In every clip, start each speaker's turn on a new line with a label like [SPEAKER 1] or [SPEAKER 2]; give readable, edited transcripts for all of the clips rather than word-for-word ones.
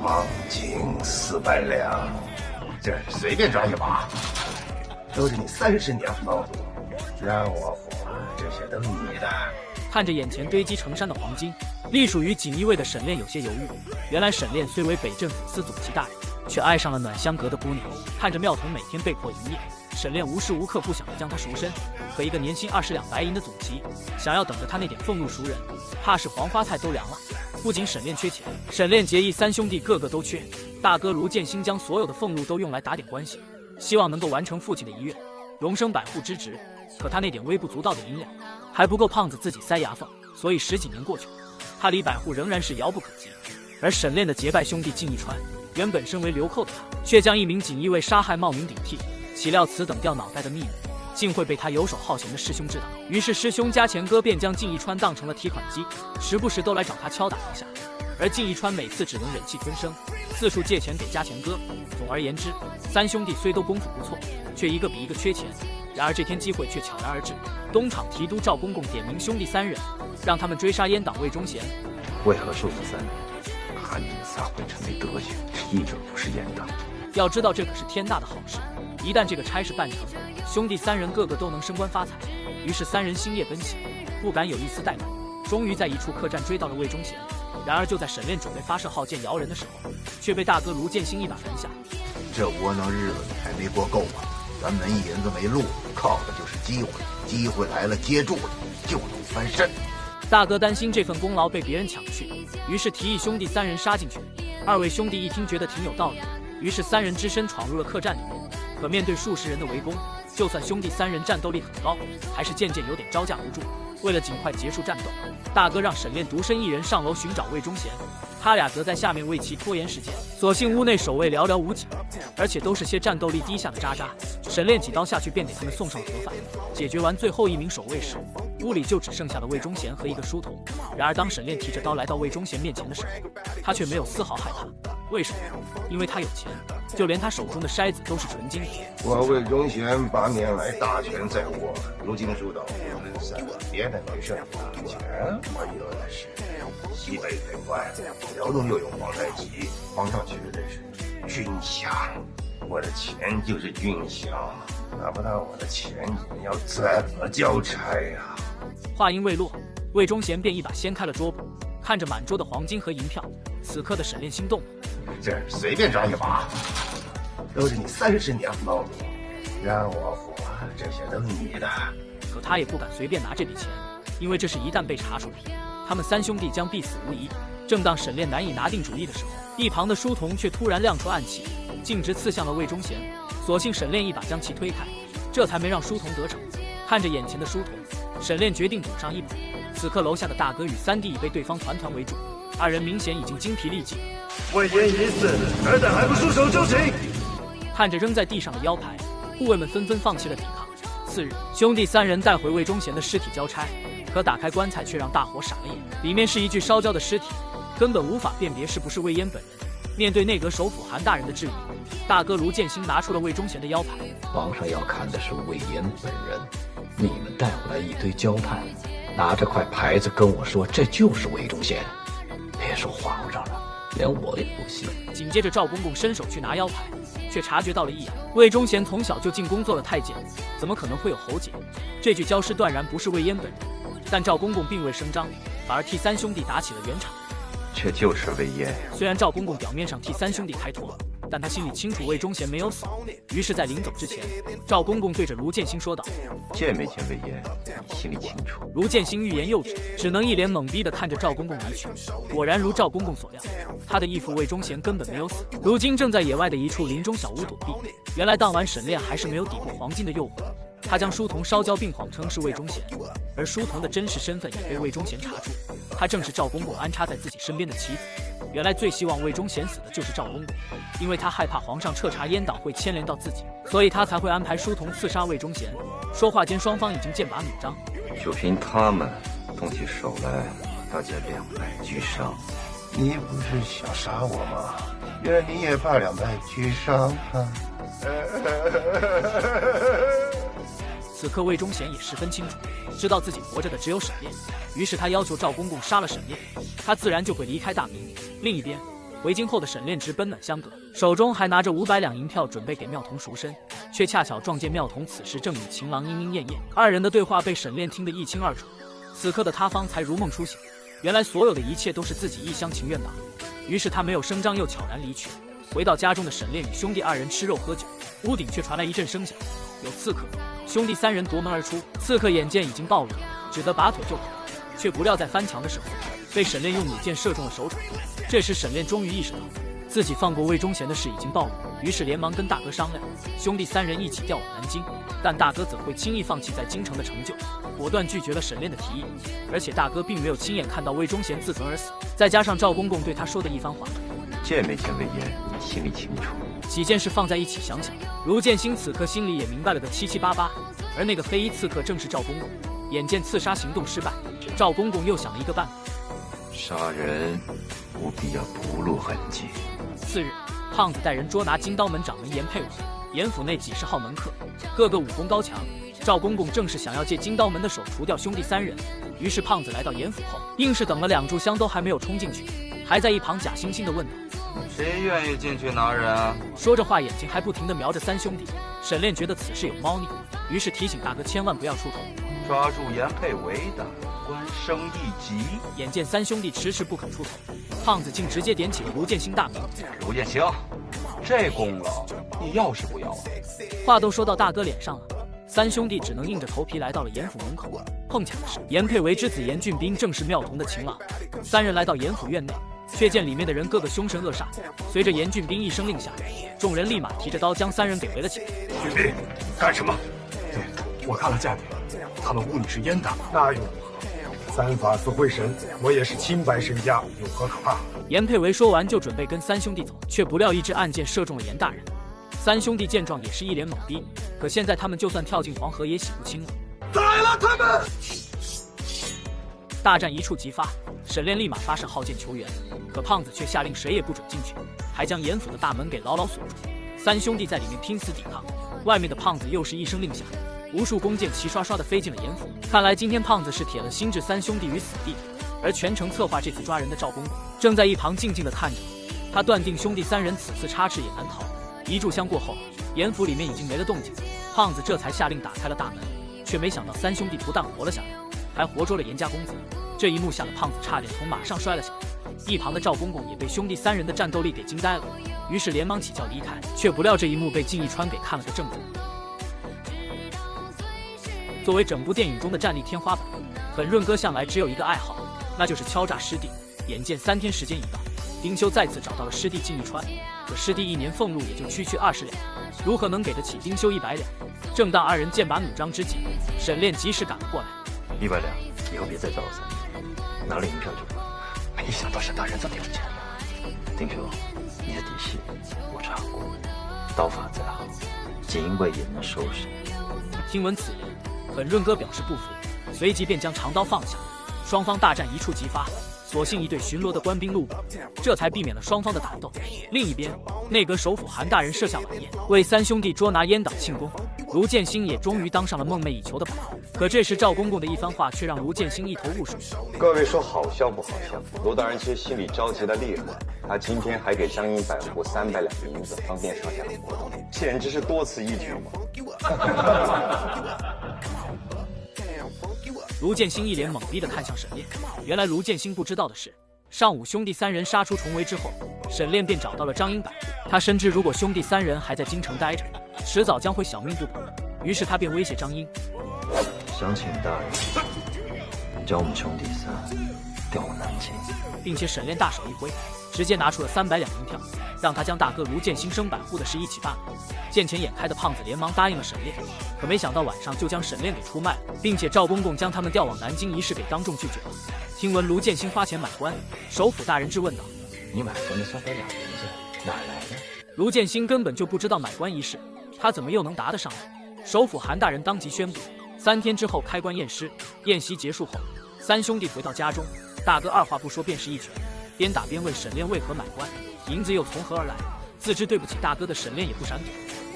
[SPEAKER 1] 盲金400两，这随便抓一把，都是你30年俸禄，让我活，这些都你的。
[SPEAKER 2] 看着眼前堆积成山的黄金，隶属于锦衣卫的沈炼有些犹豫。原来沈炼虽为北镇抚司总旗大人，却爱上了暖香阁的姑娘。看着庙童每天被迫营业，沈炼无时无刻不想着将他赎身。可一个年薪20两白银的总旗，想要等着他那点俸禄赎人，怕是黄花菜都凉了。不仅沈炼缺钱，沈炼结义3兄弟个个都缺。大哥卢建兴将所有的俸禄都用来打点关系，希望能够完成父亲的遗愿，荣升百户之职。可他那点微不足道的银两，还不够胖子自己塞牙缝，所以10几年过去了，他离百户仍然是遥不可及。而沈炼的结拜兄弟靳一川，原本身为流寇的他，却将一名锦衣卫杀害冒名顶替，岂料此等掉脑袋的秘密，竟会被他游手好闲的师兄知道。于是师兄加钱哥便将靳一川当成了提款机，时不时都来找他敲打一下。而靳一川每次只能忍气吞声，四处借钱给加钱哥。总而言之，3兄弟虽都功夫不错，却一个比一个缺钱。然而这天机会却巧然而至，东厂提督赵公公点名兄弟3人，让他们追杀阉党魏忠贤。
[SPEAKER 1] 为何说服3人？看你们撒灰尘的德行，一准不是阉党。
[SPEAKER 2] 要知道这可是天大的好事，一旦这个差事办成，兄弟3人个个都能升官发财。于是3人星夜奔袭，不敢有一丝怠慢，终于在一处客栈追到了魏忠贤。然而就在沈炼准备发射号箭摇人的时候，却被大哥卢建兴一把拦下。
[SPEAKER 1] 这窝囊日子你还没过够吗？咱们一银子没路，靠的就是机会，机会来了接住了，就能翻身。
[SPEAKER 2] 大哥担心这份功劳被别人抢去，于是提议兄弟3人杀进去。2位兄弟一听觉得挺有道理，于是3人只身闯入了客栈里面。可面对数十人的围攻，就算兄弟3人战斗力很高，还是渐渐有点招架不住。为了尽快结束战斗，大哥让沈炼独身一人上楼寻找魏忠贤，他俩则在下面为其拖延时间。所幸屋内守卫寥寥无几，而且都是些战斗力低下的渣渣。沈炼几刀下去便给他们送上盒饭。解决完最后一名守卫时，屋里就只剩下了魏忠贤和一个书童。然而当沈炼提着刀来到魏忠贤面前的时候，他却没有丝毫害怕。为什么？因为他有钱，就连他手中的筛子都是纯金的。
[SPEAKER 1] 我魏忠贤8年来大权在握，如今输到3个别的女生钱我有的是。西北太快，辽东又有皇太极，皇上缺的是军饷，我的钱就是军饷，拿不到我的钱，你们要怎么交差呀？
[SPEAKER 2] 话音未落，魏忠贤便一把掀开了桌布，看着满桌的黄金和银票，此刻的沈炼心动了。
[SPEAKER 1] 这随便抓一把，都是你30年俸禄，让我活，这些都你的。
[SPEAKER 2] 可他也不敢随便拿这笔钱，因为这事一旦被查出来，他们3兄弟将必死无疑。正当沈炼难以拿定主意的时候，一旁的书童却突然亮出暗器，径直刺向了魏忠贤。所幸沈炼一把将其推开，这才没让书童得逞。看着眼前的书童，沈炼决定赌上一把。此刻楼下的大哥与3弟已被对方团团围住，2人明显已经精疲力尽。
[SPEAKER 3] 魏延已死，尔等还不束手就擒！
[SPEAKER 2] 看着扔在地上的腰牌，护卫们纷纷放弃了抵抗。次日，兄弟3人带回魏忠贤的尸体交差，可打开棺材却让大伙傻了眼，里面是一具烧焦的尸体，根本无法辨别是不是魏延本人。面对内阁首辅韩大人的质疑，大哥卢建兴拿出了魏忠贤的腰牌。
[SPEAKER 4] 皇上要看的是魏延本人，你们带回来一堆交派，拿着块牌子跟我说这就是魏忠贤，别说皇上了，连我也不信。
[SPEAKER 2] 紧接着赵公公伸手去拿腰牌，却察觉到了异样。魏忠贤从小就进宫做了太监，怎么可能会有喉结？这具焦尸断然不是魏延本人。但赵公公并未声张，反而替3兄弟打起了圆场。
[SPEAKER 5] 这就是魏延。
[SPEAKER 2] 虽然赵公公表面上替3兄弟开脱，但他心里清楚魏忠贤没有死。于是在临走之前，赵公公对着卢建兴说道：
[SPEAKER 5] 见没见魏延，你心里清楚。
[SPEAKER 2] 卢建兴欲言又止，只能一脸懵逼地看着赵公公离去。果然如赵公公所料，他的义父魏忠贤根本没有死，如今正在野外的一处林中小屋躲避。原来当晚沈炼还是没有抵过黄金的诱惑，他将书童烧焦并谎称是魏忠贤，而书童的真实身份也被魏忠贤查出，他正是赵公公安插在自己身边的棋子。原来最希望魏忠贤死的就是赵公公，因为他害怕皇上彻查阉党会牵连到自己，所以他才会安排书童刺杀魏忠贤。说话间，双方已经剑拔弩张，
[SPEAKER 5] 就凭他们动起手来，大家两败俱伤。
[SPEAKER 1] 你不是想杀我吗？原来你也怕两败俱伤啊！
[SPEAKER 2] 此刻魏忠贤也十分清楚，知道自己活着的只有沈炼，于是他要求赵公公杀了沈炼，他自然就会离开大明。另一边，回京后的沈炼直奔暖香阁，手中还拿着500两银票，准备给妙童赎身，却恰巧撞见妙童此时正与情郎莺莺燕燕，二人的对话被沈炼听得一清二楚。此刻的他方才如梦初醒，原来所有的一切都是自己一厢情愿罢了。于是他没有声张，又悄然离去。回到家中的沈炼与兄弟二人吃肉喝酒，屋顶却传来一阵声响，有刺客。兄弟3人夺门而出，刺客眼见已经暴露，只得拔腿就跑，却不料在翻墙的时候被沈炼用弩箭射中了手掌。这时沈炼终于意识到自己放过魏忠贤的事已经暴露，于是连忙跟大哥商量，兄弟3人一起调往南京。但大哥怎会轻易放弃在京城的成就，果断拒绝了沈炼的提议。而且大哥并没有亲眼看到魏忠贤自焚而死，再加上赵公公对他说的一番话，
[SPEAKER 5] 见没见魏延，你心里清楚。
[SPEAKER 2] 几件事放在一起想想，卢建兴此刻心里也明白了个七七八八。而那个黑衣刺客正是赵公公。眼见刺杀行动失败，赵公公又想了一个办法，
[SPEAKER 5] 杀人务必要不露痕迹。
[SPEAKER 2] 次日，胖子带人捉拿金刀门掌门严佩伟。严府内几十号门客，个个武功高强。赵公公正是想要借金刀门的手除掉兄弟3人，于是胖子来到严府后，硬是等了2炷香都还没有冲进去，还在一旁假惺惺地问道：“
[SPEAKER 5] 谁愿意进去拿人啊？”
[SPEAKER 2] 说着话，眼睛还不停地瞄着3兄弟。沈炼觉得此事有猫腻，于是提醒大哥千万不要出头。
[SPEAKER 5] 抓住严佩伟的，官升一级。
[SPEAKER 2] 眼见3兄弟迟迟不肯出头，胖子竟直接点起了卢建兴大名：“
[SPEAKER 5] 卢建兴，这功劳你要是不要啊？”
[SPEAKER 2] 话都说到大哥脸上了，3兄弟只能硬着头皮来到了严府门口。碰巧的是，严佩维之子严俊斌正是妙童的情郎。3人来到严府院内，却见里面的人个个凶神恶煞。随着严俊斌一声令下，众人立马提着刀将3人给围了起来。
[SPEAKER 3] 俊斌，干什么？
[SPEAKER 6] 对，我看了价点，他们误你是阉的。
[SPEAKER 3] 那又如何？3法司会审，我也是清白身家，有何可怕？
[SPEAKER 2] 严佩维说完就准备跟3兄弟走，却不料一支暗箭射中了严大人。3兄弟见状也是一脸懵逼，可现在他们就算跳进黄河也洗不清了。
[SPEAKER 3] 宰了他们！
[SPEAKER 2] 大战一触即发，沈炼立马发射号箭求援，可胖子却下令谁也不准进去，还将严府的大门给牢牢锁住。3兄弟在里面拼死抵抗，外面的胖子又是一声令下，无数弓箭齐刷刷地飞进了严府。看来今天胖子是铁了心置3兄弟于死地。而全程策划这次抓人的赵公公正在一旁静静地看着，他断定兄弟3人此次插翅也难逃。一炷香过后，严府里面已经没了动静，胖子这才下令打开了大门，却没想到3兄弟不但活了下来，还活捉了严家公子。这一幕吓得胖子差点从马上摔了下来，一旁的赵公公也被兄弟3人的战斗力给惊呆了，于是连忙起轿离开，却不料这一幕被靳一川给看了个正着。作为整部电影中的战力天花板，本润哥向来只有一个爱好，那就是敲诈师弟。眼见3天时间已到，丁修再次找到了师弟靳一川，可师弟1年俸禄也就区20两，如何能给得起丁修100两？正当2人剑拔弩张之际，沈炼及时赶了过来。
[SPEAKER 5] 100两，以后别再找我3天，拿了银票就走。没想到沈大人这么有钱啊！丁修，你的底细我查过，刀法再好，锦卫也能收拾你。
[SPEAKER 2] 听闻此言，本润哥表示不服，随即便将长刀放下。双方大战一触即发，所幸一队巡逻的官兵路过，这才避免了双方的打斗。另一边，内阁首辅韩大人设下晚宴，为3兄弟捉拿阉党庆功。卢建兴也终于当上了梦寐以求的宝。可这时赵公公的一番话却让卢建兴一头雾水。
[SPEAKER 7] 各位说好笑不好笑？卢大人其实心里着急的厉害，他今天还给张英百户300两银子，方便上下活动，简直是多此一举嘛！
[SPEAKER 2] 卢建兴一脸懵逼地看向沈炼，原来卢建兴不知道的是，上午兄弟3人杀出重围之后，沈炼便找到了张英百户。他深知如果兄弟3人还在京城待着，迟早将会小命不保，于是他便威胁张英：
[SPEAKER 5] 想请大人将我们兄弟3调往南京，
[SPEAKER 2] 并且沈炼大手一挥，直接拿出了300两银票，让他将大哥卢建兴升百户的事一起办了。见钱眼开的胖子连忙答应了沈炼，可没想到晚上就将沈炼给出卖了，并且赵公公将他们调往南京一事给当众拒绝了。听闻卢建兴花钱买官，首辅大人质问道：
[SPEAKER 4] 你买官的300两银子哪来的？
[SPEAKER 2] 卢建兴根本就不知道买官一事，他怎么又能答得上来？首辅韩大人当即宣布，3天之后开棺验尸。宴席结束后，3兄弟回到家中，大哥二话不说便是一拳，边打边问沈炼为何买官，银子又从何而来。自知对不起大哥的沈炼也不闪躲，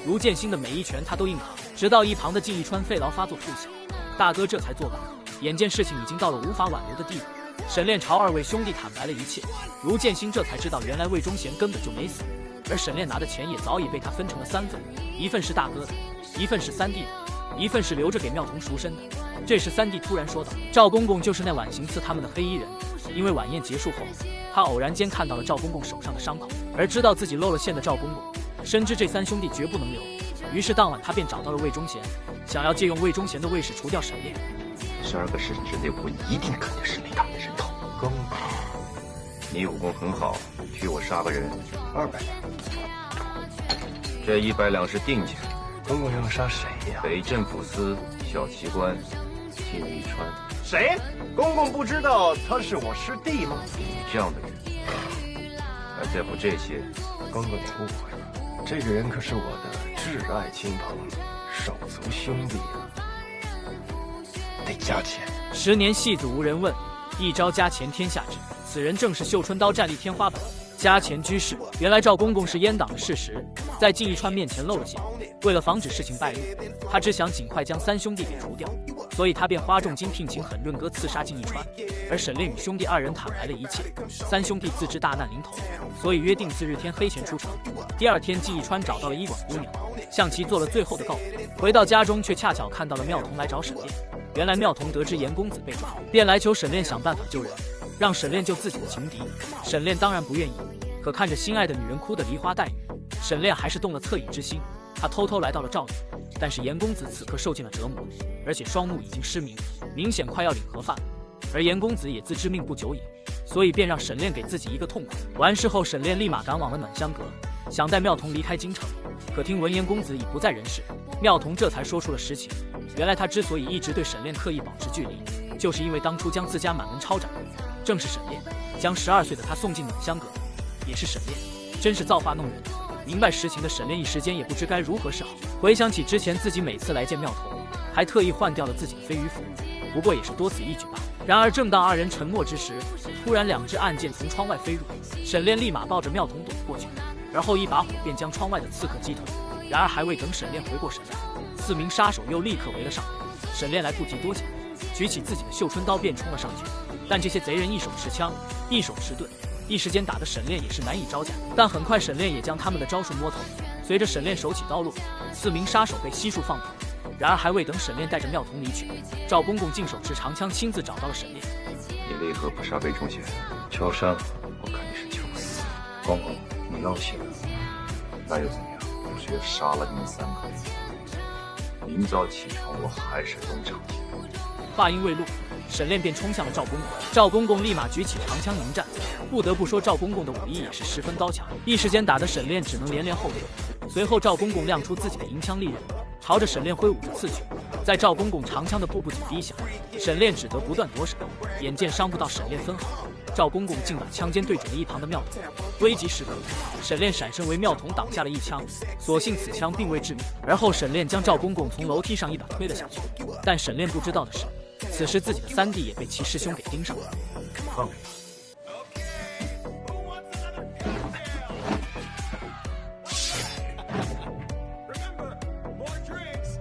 [SPEAKER 2] 卢建兴的每一拳他都硬扛，直到一旁的靳一川费劳发作吐血，大哥这才作罢。眼见事情已经到了无法挽留的地步，沈炼朝二位兄弟坦白了一切，卢建兴这才知道原来魏忠贤根本就没死，而沈炼拿的钱也早已被他分成了3份，一份是大哥的，一份是三弟的，一份是留着给妙童赎身的。这时三弟突然说道：“赵公公就是那晚行刺他们的黑衣人。”因为晚宴结束后，他偶然间看到了赵公公手上的伤口，而知道自己露了馅的赵公公深知这3兄弟绝不能留，于是当晚他便找到了魏忠贤，想要借用魏忠贤的卫士除掉沈炼。
[SPEAKER 1] 12个时辰之内，我一定砍掉沈炼他们的人头。公公，你武功很好，替我杀个人200两。这100两是定钱。
[SPEAKER 6] 公公要杀谁呀？
[SPEAKER 1] 北镇抚司小旗官靳一川。
[SPEAKER 6] 谁？公公不知道他是我师弟吗？
[SPEAKER 1] 你这样的人，还在乎这些？
[SPEAKER 6] 公公你误会了，这个人可是我的挚爱亲朋，手足兄弟啊，得加钱。
[SPEAKER 2] 10年戏子无人问，一朝加钱天下知。此人正是绣春刀战力天花板加钱居士。原来赵公公是阉党的事实，在靳一川面前露了馅。为了防止事情败露，他只想尽快将3兄弟给除掉，所以他便花重金聘请狠润哥刺杀靳一川。而沈炼与兄弟2人坦白了一切，3兄弟自知大难临头，所以约定次日天黑前出城。第2天，靳一川找到了医馆姑娘，向其做了最后的告别。回到家中，却恰巧看到了妙童来找沈炼。原来妙童得知严公子被抓，便来求沈炼想办法救人，让沈炼救自己的情敌。沈炼当然不愿意，可看着心爱的女人哭得梨花带雨，沈炼还是动了恻隐之心。他偷偷来到了赵府，但是严公子此刻受尽了折磨，而且双目已经失明，明显快要领盒饭了。而严公子也自知命不久矣，所以便让沈炼给自己一个痛快。完事后，沈炼立马赶往了暖香阁，想带妙童离开京城。可听闻严公子已不在人世，妙童这才说出了实情。原来他之所以一直对沈炼刻意保持距离，就是因为当初将自家满门抄斩的正是沈炼，将12岁的他送进暖香阁的也是沈炼，真是造化弄人。明白实情的沈炼一时间也不知该如何是好。回想起之前自己每次来见妙童，还特意换掉了自己的飞鱼服，不过也是多此一举罢了。然而正当2人沉默之时，突然2支暗箭从窗外飞入，沈炼立马抱着妙童躲过去，而后一把火便将窗外的刺客击退。然而还未等沈炼回过神来，4名杀手又立刻围了上来。沈炼来不及多想，举起自己的绣春刀便冲了上去，但这些贼人一手持枪，一手持盾，一时间打得沈炼也是难以招架。但很快沈炼也将他们的招数摸透，随着沈炼手起刀落，4名杀手被悉数放倒。然而还未等沈炼带着妙童离去，赵公公竟手持长枪亲自找到了沈炼。
[SPEAKER 1] 你为何不杀魏忠贤？乔山，我看你是求死。公公，你要挟我，那又怎样？只要杀了你们3个人，明早启程我还是东厂去。
[SPEAKER 2] 话音未落，沈炼便冲向了赵公公。赵公公立马举起长枪迎战。不得不说，赵公公的武艺也是十分高强，一时间打得沈炼只能连连后退。随后赵公公亮出自己的银枪利刃，朝着沈炼挥舞着刺去。在赵公公长枪的步步紧逼下，沈炼只得不断躲闪，眼见伤不到沈炼分毫，赵公公竟把枪尖对准了一旁的妙童。危急时刻，沈炼闪身为妙童挡下了一枪，所幸此枪并未致命。而后沈炼将赵公公从楼梯上一把推了下去，但沈炼不知道的是，此时自己的3弟也被其师兄给盯上了。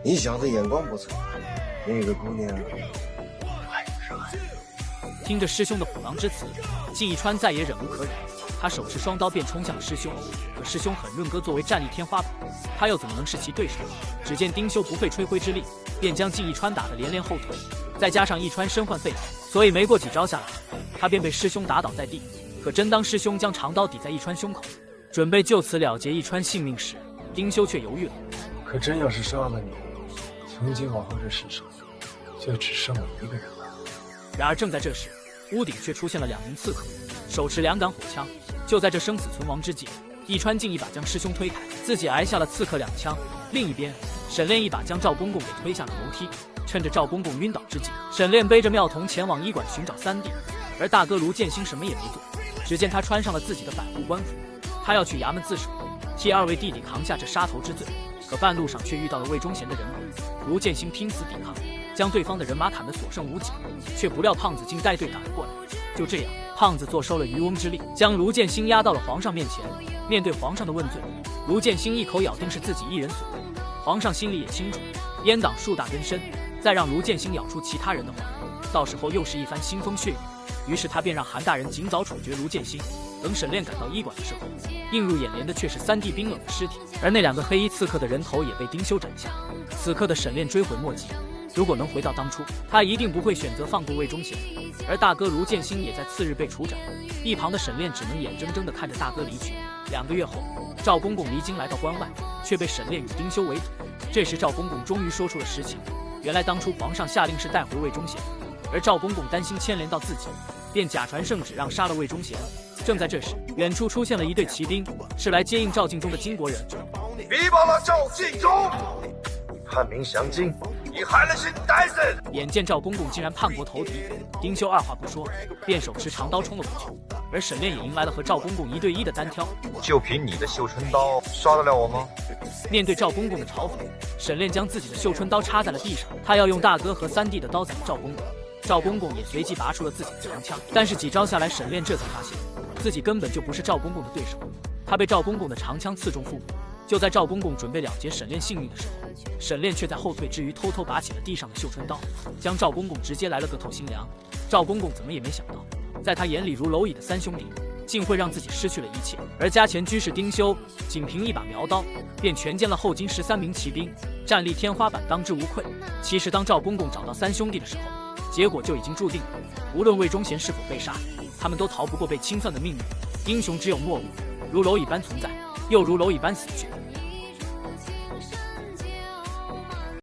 [SPEAKER 1] 你小子眼光不错，那个姑娘
[SPEAKER 6] 爱不是爱。
[SPEAKER 2] 听着师兄的虎狼之词，靳一川再也忍无可忍，他手持双刀便冲向了师兄。可师兄狠润哥作为战力天花板，他又怎么能是其对手？只见丁修不费吹灰之力，便将靳一川打得连连后退。再加上一川身患肺痨，所以没过几招下来，他便被师兄打倒在地。可真当师兄将长刀抵在一川胸口，准备就此了结一川性命时，丁修却犹豫了。
[SPEAKER 3] 可真要是杀了你，从今往后这世上就只剩我一个人了。
[SPEAKER 2] 然而正在这时，屋顶却出现了2名刺客，手持2杆火枪。就在这生死存亡之际，一川竟一把将师兄推开，自己挨下了刺客2枪。另一边，沈炼一把将赵公公给推下了楼梯。趁着赵公公晕倒之际，沈炼背着妙童前往医馆寻找3弟，而大哥卢建兴什么也没做。只见他穿上了自己的百户官服，他要去衙门自首，替2位弟弟扛下这杀头之罪。可半路上却遇到了魏忠贤的人马，卢建兴拼死抵抗，将对方的人马砍得所剩无几，却不料胖子竟带队赶了过来。就这样，胖子坐收了渔翁之利，将卢建兴押到了皇上面前。面对皇上的问罪，卢建兴一口咬定是自己一人所为。皇上心里也清楚，阉党树大根深，再让卢建兴咬出其他人的话，到时候又是一番腥风血雨。于是他便让韩大人尽早处决卢建新。等沈炼赶到医馆的时候，映入眼帘的却是3弟冰冷的尸体，而那2个黑衣刺客的人头也被丁修斩下。此刻的沈炼追悔莫及，如果能回到当初，他一定不会选择放过魏忠贤。而大哥卢建新也在次日被处斩，一旁的沈炼只能眼睁睁地看着大哥离去。2个月后，赵公公离京来到关外，却被沈炼与丁修围堵。这时赵公公终于说出了实情，原来当初皇上下令是带回魏忠贤，而赵公公担心牵连到自己，便假传圣旨让杀了魏忠贤。正在这时，远处出现了一队骑兵，是来接应赵敬宗的金国人。
[SPEAKER 1] 逼爆了赵敬宗！叛民降金，你害了新歹人！
[SPEAKER 2] 眼见赵公公竟然叛国投敌，丁修二话不说，便手持长刀冲了过去。而沈炼也迎来了和赵公公1对1的单挑。
[SPEAKER 7] 就凭你的绣春刀，杀得了我吗？
[SPEAKER 2] 面对赵公公的嘲讽，沈炼将自己的绣春刀插在了地上，他要用大哥和3弟的刀宰赵公公。赵公公也随即拔出了自己的长枪，但是几招下来，沈炼这才发现自己根本就不是赵公公的对手。他被赵公公的长枪刺中腹部。就在赵公公准备了结沈炼性命的时候，沈炼却在后退之余偷偷拔起了地上的绣春刀，将赵公公直接来了个透心凉。赵公公怎么也没想到，在他眼里如蝼蚁的3兄弟竟会让自己失去了一切。而家前居士丁修仅凭一把苗刀便全歼了后金13名骑兵，战力天花板，当之无愧。其实当赵公公找到3兄弟的时候，结果就已经注定了，无论魏忠贤是否被杀，他们都逃不过被清算的命运。英雄只有末路，如蝼蚁般存在，又如蝼蚁般死去。